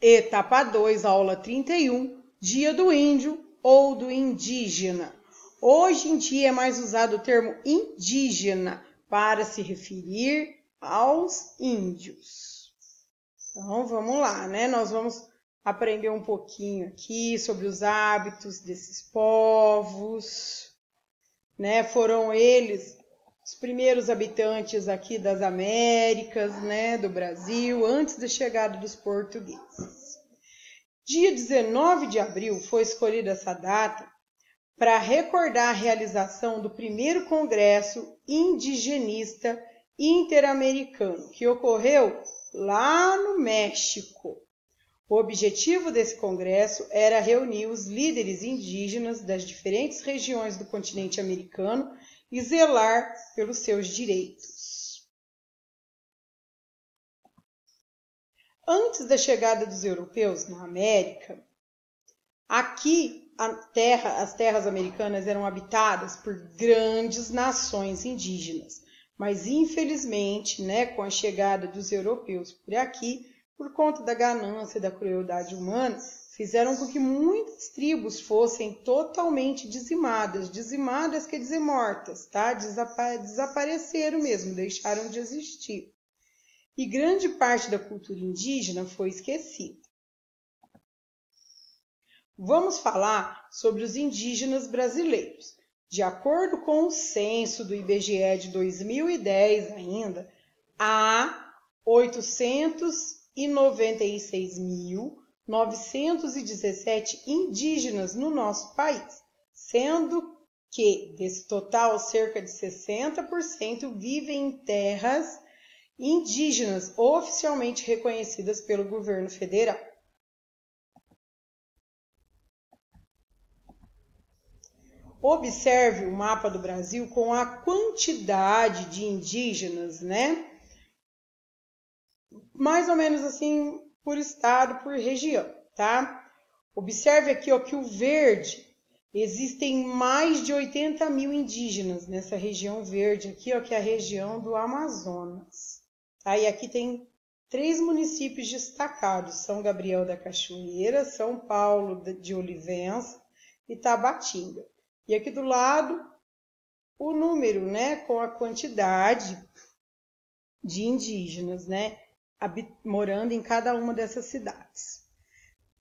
Etapa 2, aula 31, Dia do Índio ou do Indígena. Hoje em dia é mais usado o termo indígena para se referir aos índios. Então, vamos lá, né? Nós vamos aprender um pouquinho aqui sobre os hábitos desses povos, né? Foram eles os primeiros habitantes aqui das Américas, né? Do Brasil, antes da chegada dos portugueses. Dia 19 de abril foi escolhida essa data para recordar a realização do primeiro Congresso Indigenista Interamericano, que ocorreu lá no México. O objetivo desse congresso era reunir os líderes indígenas das diferentes regiões do continente americano e zelar pelos seus direitos. Antes da chegada dos europeus na América, aqui as terras americanas eram habitadas por grandes nações indígenas, mas infelizmente, né, com a chegada dos europeus por aqui, por conta da ganância e da crueldade humana, fizeram com que muitas tribos fossem totalmente dizimadas. Dizimadas quer dizer mortas, tá? Desapareceram mesmo, deixaram de existir. E grande parte da cultura indígena foi esquecida. Vamos falar sobre os indígenas brasileiros. De acordo com o censo do IBGE de 2010 ainda, há 896.917 indígenas no nosso país, sendo que, desse total, cerca de 60% vivem em terras indígenas oficialmente reconhecidas pelo governo federal. Observe o mapa do Brasil com a quantidade de indígenas, né? Mais ou menos assim por estado, por região, tá? Observe aqui, ó, que o verde, existem mais de 80 mil indígenas nessa região verde aqui, ó, que é a região do Amazonas. Tá? E aqui tem 3 municípios destacados, São Gabriel da Cachoeira, São Paulo de Olivença e Tabatinga. E aqui do lado, o número, né, com a quantidade de indígenas, né, morando em cada uma dessas cidades.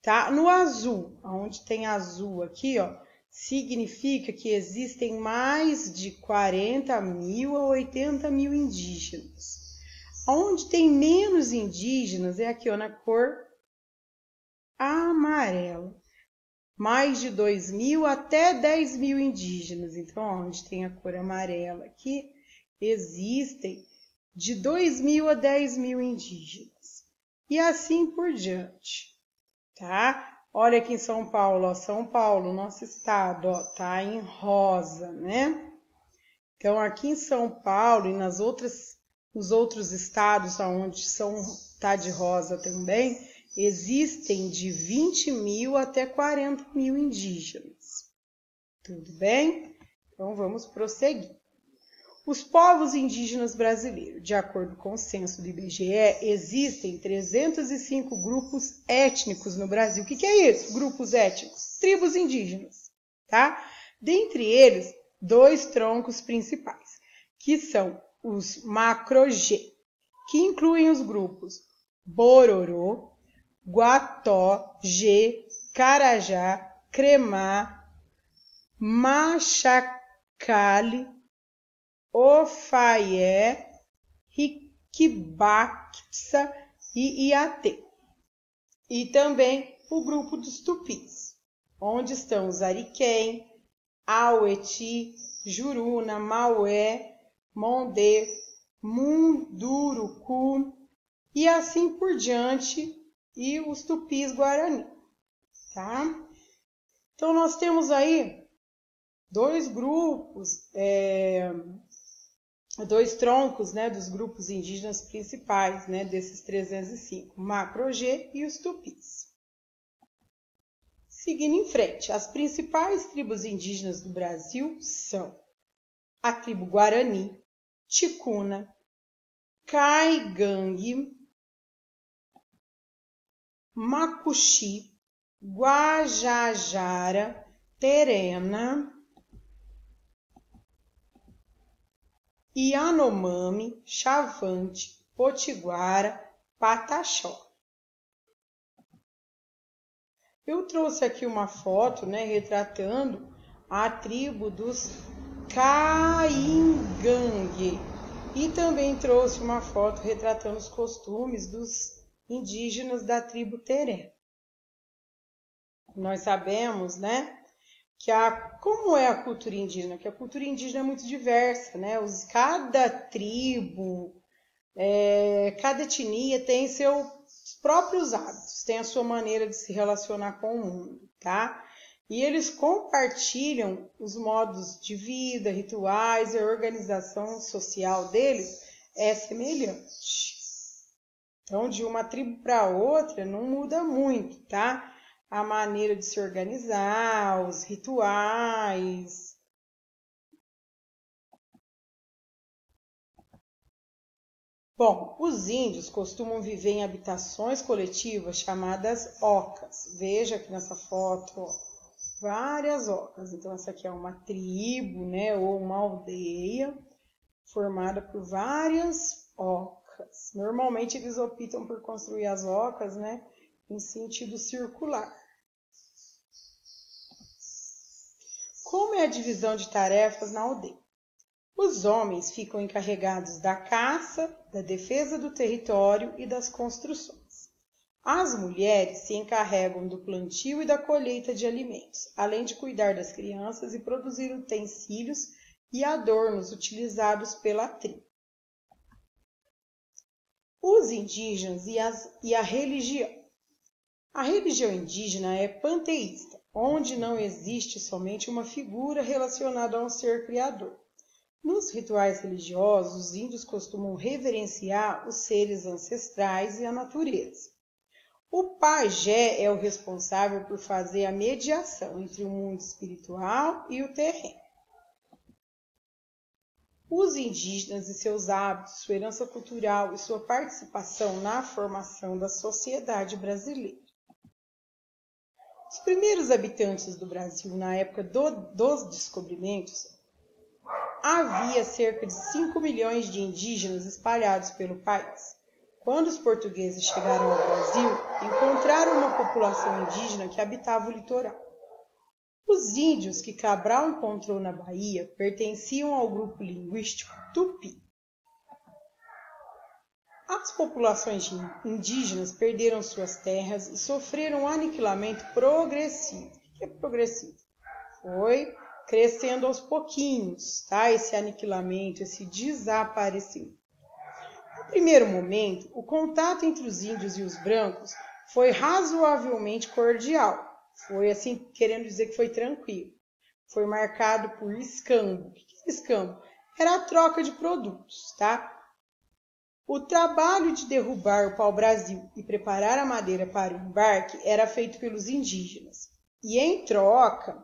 Tá? No azul, onde tem azul aqui, ó, significa que existem mais de 40 mil a 80 mil indígenas. Onde tem menos indígenas é aqui, ó, na cor amarela. Mais de 2 mil até 10 mil indígenas. Então, onde tem a cor amarela aqui, existem de 2 mil a 10 mil indígenas. E assim por diante, tá? Olha aqui em São Paulo, ó, São Paulo, nosso estado, ó, tá em rosa, né? Então, aqui em São Paulo e nos outros estados onde tá de rosa também, existem de 20 mil até 40 mil indígenas. Tudo bem? Então, vamos prosseguir. Os povos indígenas brasileiros, de acordo com o censo do IBGE, existem 305 grupos étnicos no Brasil. O que é isso? Grupos étnicos? Tribos indígenas, tá? Dentre eles, 2 troncos principais, que são os Macro-G, que incluem os grupos Bororô, Guató, G, Carajá, Cremá, Machacali, Ofaié, Riquibaxa e Iatê. E também o grupo dos Tupis, onde estão os Ariquém, Aueti, Juruna, Maué, Mondê, Munduruku e assim por diante, e os Tupis Guarani, tá? Então, nós temos aí 2 grupos, 2 troncos, né, dos grupos indígenas principais, né, desses 305, o Macro-G e os Tupis. Seguindo em frente, as principais tribos indígenas do Brasil são a tribo Guarani, Ticuna, Caigangue, Macuxi, Guajajara, Terena, Yanomami, Chavante, Potiguara, Pataxó. Eu trouxe aqui uma foto, né, retratando a tribo dos Caingangue. E também trouxe uma foto retratando os costumes dos indígenas da tribo Terena. Nós sabemos, né, que como é a cultura indígena? Que a cultura indígena é muito diversa, né? Cada tribo, cada etnia tem seus próprios hábitos, tem a sua maneira de se relacionar com o mundo, tá? E eles compartilham os modos de vida, rituais e a organização social deles é semelhante. Então, de uma tribo para outra não muda muito, tá? A maneira de se organizar, os rituais. Bom, os índios costumam viver em habitações coletivas chamadas ocas. Veja aqui nessa foto, ó, várias ocas. Então, essa aqui é uma tribo, né, ou uma aldeia formada por várias ocas. Normalmente, eles optam por construir as ocas, né, em sentido circular. Como é a divisão de tarefas na aldeia? Os homens ficam encarregados da caça, da defesa do território e das construções. As mulheres se encarregam do plantio e da colheita de alimentos, além de cuidar das crianças e produzir utensílios e adornos utilizados pela tribo. Os indígenas e a religião. A religião indígena é panteísta, onde não existe somente uma figura relacionada a um ser criador. Nos rituais religiosos, os índios costumam reverenciar os seres ancestrais e a natureza. O pajé é o responsável por fazer a mediação entre o mundo espiritual e o terreno. Os indígenas e seus hábitos, sua herança cultural e sua participação na formação da sociedade brasileira. Os primeiros habitantes do Brasil, na época dos descobrimentos, havia cerca de 5 milhões de indígenas espalhados pelo país. Quando os portugueses chegaram ao Brasil, encontraram uma população indígena que habitava o litoral. Os índios que Cabral encontrou na Bahia pertenciam ao grupo linguístico Tupi. As populações indígenas perderam suas terras e sofreram um aniquilamento progressivo. O que é progressivo? Foi crescendo aos pouquinhos, tá? Esse aniquilamento, esse desaparecimento. No primeiro momento, o contato entre os índios e os brancos foi razoavelmente cordial. Foi assim, querendo dizer que foi tranquilo. Foi marcado por escambo. O que é escambo? Era a troca de produtos, tá? O trabalho de derrubar o pau-brasil e preparar a madeira para o embarque era feito pelos indígenas. E em troca,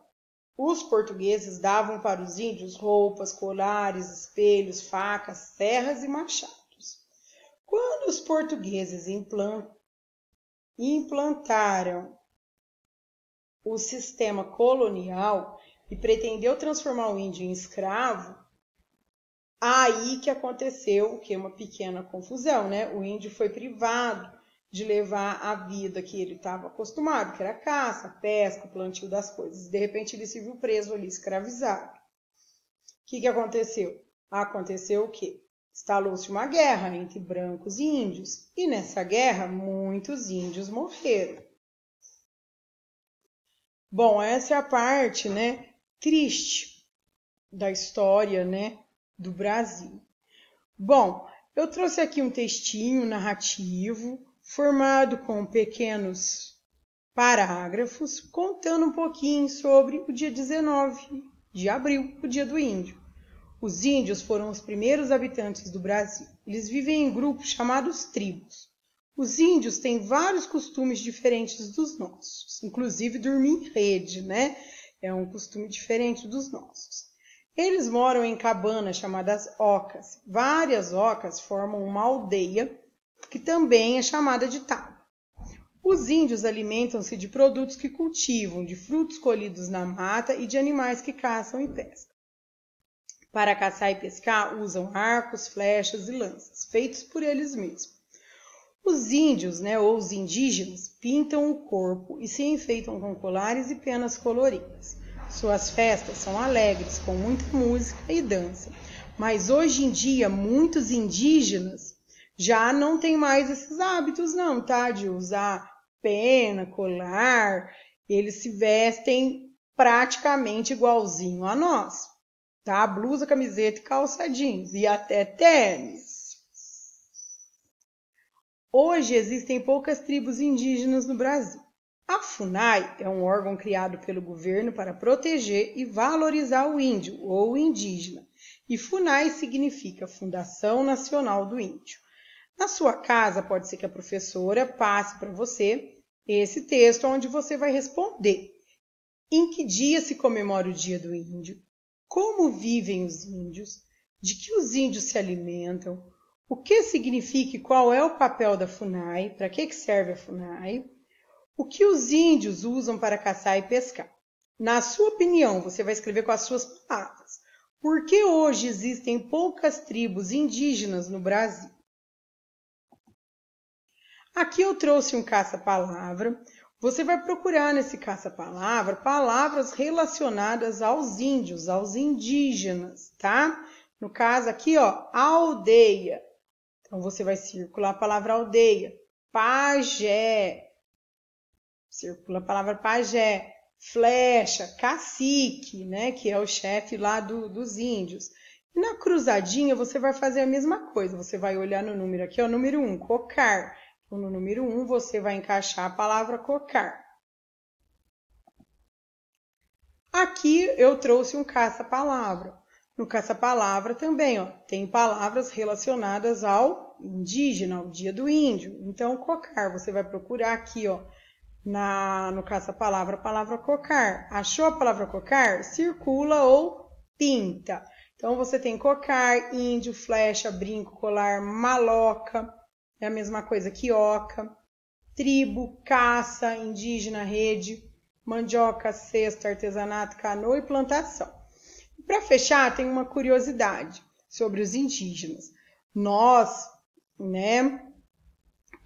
os portugueses davam para os índios roupas, colares, espelhos, facas, serras e machados. Quando os portugueses implantaram o sistema colonial e pretendeu transformar o índio em escravo, aí que aconteceu o que? Uma pequena confusão, né? O índio foi privado de levar a vida que ele estava acostumado, que era caça, pesca, plantio das coisas. De repente ele se viu preso ali, escravizado. O que aconteceu? Aconteceu o quê? Instalou-se uma guerra entre brancos e índios. E nessa guerra, muitos índios morreram. Bom, essa é a parte, né, triste da história, né, do Brasil. Bom, eu trouxe aqui um textinho narrativo formado com pequenos parágrafos contando um pouquinho sobre o dia 19 de abril, o dia do índio. Os índios foram os primeiros habitantes do Brasil. Eles vivem em grupos chamados tribos. Os índios têm vários costumes diferentes dos nossos, inclusive dormir em rede, né? É um costume diferente dos nossos. Eles moram em cabanas chamadas ocas. Várias ocas formam uma aldeia, que também é chamada de tábua. Os Os índios alimentam-se de produtos que cultivam, de frutos colhidos na mata e de animais que caçam e pescam. Para caçar e pescar, usam arcos, flechas e lanças, feitos por eles mesmos. Os índios, ou os indígenas, pintam o corpo e se enfeitam com colares e penas coloridas. Suas festas são alegres, com muita música e dança. Mas hoje em dia, muitos indígenas já não têm mais esses hábitos não, tá? De usar pena, colar. Eles se vestem praticamente igualzinho a nós, tá? Blusa, camiseta e calça jeans e até tênis. Hoje existem poucas tribos indígenas no Brasil. A FUNAI é um órgão criado pelo governo para proteger e valorizar o índio ou indígena. E FUNAI significa Fundação Nacional do Índio. Na sua casa, pode ser que a professora passe para você esse texto onde você vai responder. Em que dia se comemora o Dia do Índio? Como vivem os índios? De que os índios se alimentam? O que significa e qual é o papel da FUNAI? Para que serve a FUNAI? O que os índios usam para caçar e pescar? Na sua opinião, você vai escrever com as suas palavras. Por que hoje existem poucas tribos indígenas no Brasil? Aqui eu trouxe um caça-palavra. Você vai procurar nesse caça-palavra palavras relacionadas aos índios, aos indígenas, tá? No caso aqui, aldeia. Então, você vai circular a palavra aldeia. Pajé. Circula a palavra pajé. Flecha, cacique, que é o chefe lá dos índios. E na cruzadinha, você vai fazer a mesma coisa. Você vai olhar no número aqui, número 1, cocar. Então, no número 1, você vai encaixar a palavra cocar. Aqui eu trouxe um caça-palavra. No caça-palavra também, tem palavras relacionadas ao indígena, ao Dia do Índio. Então, cocar, você vai procurar aqui, no caça-palavra, a palavra cocar. Achou a palavra cocar? Circula ou pinta. Então, você tem cocar, índio, flecha, brinco, colar, maloca. É a mesma coisa que oca, tribo, caça, indígena, rede, mandioca, cesta, artesanato, canoa e plantação. Para fechar, tem uma curiosidade sobre os indígenas. Nós,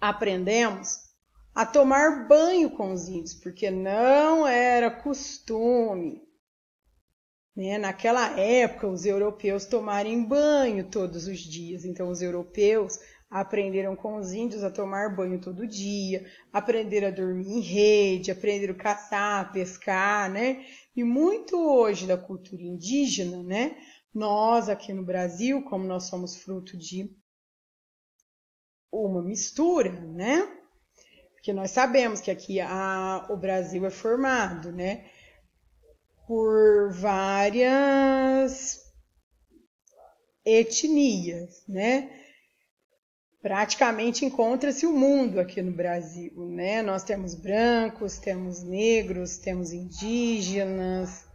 aprendemos a tomar banho com os índios, porque não era costume, naquela época, os europeus tomarem banho todos os dias. Então, os europeus aprenderam com os índios a tomar banho todo dia, aprenderam a dormir em rede, aprenderam a caçar, pescar, E muito hoje da cultura indígena, Nós aqui no Brasil, como nós somos fruto de uma mistura, Porque nós sabemos que aqui o Brasil é formado, por várias etnias, Praticamente encontra-se o mundo aqui no Brasil, Nós temos brancos, temos negros, temos indígenas,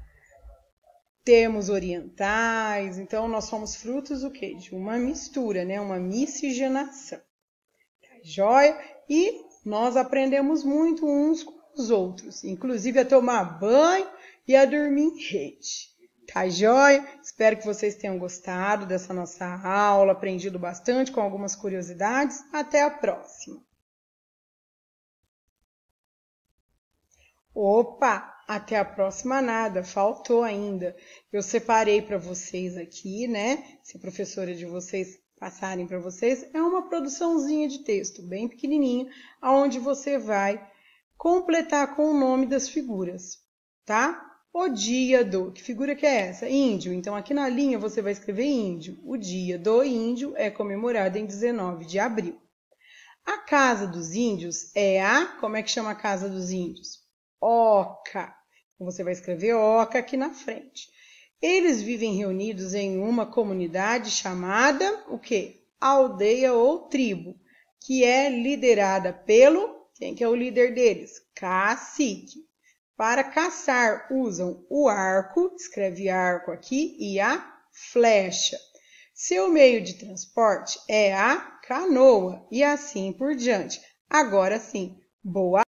temos orientais. Então, nós somos frutos do quê? De uma mistura, Uma miscigenação. Tá joia? E nós aprendemos muito uns com os outros, inclusive a tomar banho e a dormir em rede. Tá joia? Espero que vocês tenham gostado dessa nossa aula, aprendido bastante com algumas curiosidades. Até a próxima! Opa! Até a próxima nada, faltou ainda. Eu separei para vocês aqui, Se a professora de vocês passarem para vocês, é uma produçãozinha de texto, bem pequenininha, onde você vai completar com o nome das figuras, tá? O dia do... Que figura que é essa? Índio. Então, aqui na linha você vai escrever índio. O dia do índio é comemorado em 19 de abril. A casa dos índios é a... Como é que chama a casa dos índios? Oca. Então, você vai escrever oca aqui na frente. Eles vivem reunidos em uma comunidade chamada, o quê? Aldeia ou tribo, que é liderada pelo... Quem que é o líder deles? Cacique. Para caçar, usam o arco, escreve arco aqui, e a flecha. Seu meio de transporte é a canoa, e assim por diante. Agora sim, boa